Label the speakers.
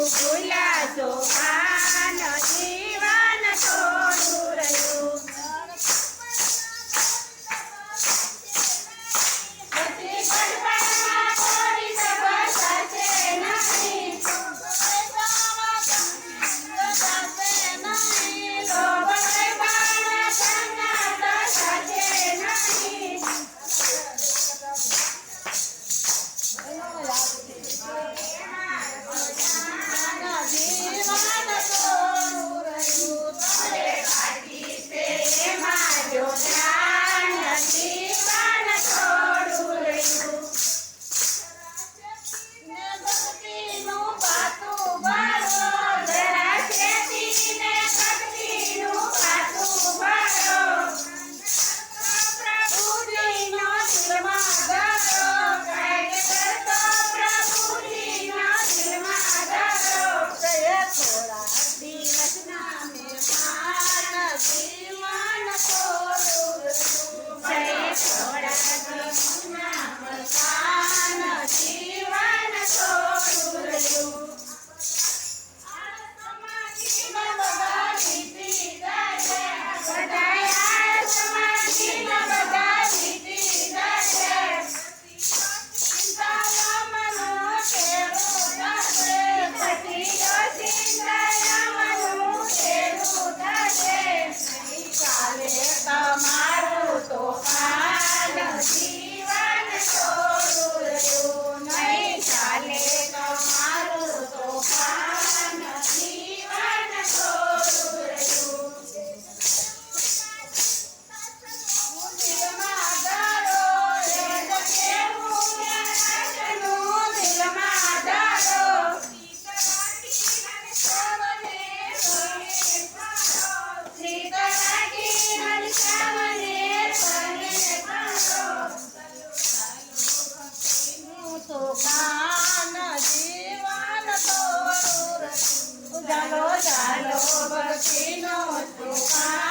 Speaker 1: ભૂલ્યા સોપાન જીવન થોડું રહ્યું પછી ગડબડમાં કોઈ સબર થશે નહીં લોભ કૈબાના સંગાત થશે નહીં તમારું તોફાન જીવન થોડું રહ્યું નહીં ચાલે તમારું તોફાન જીવન થોડું રહ્યું દિલમાં ડરો રેત કેવું નાચનું દિલમાં ડરો સોપાન જીવન થોડું ચાલો ચાલો ભક્તિનો સોપાન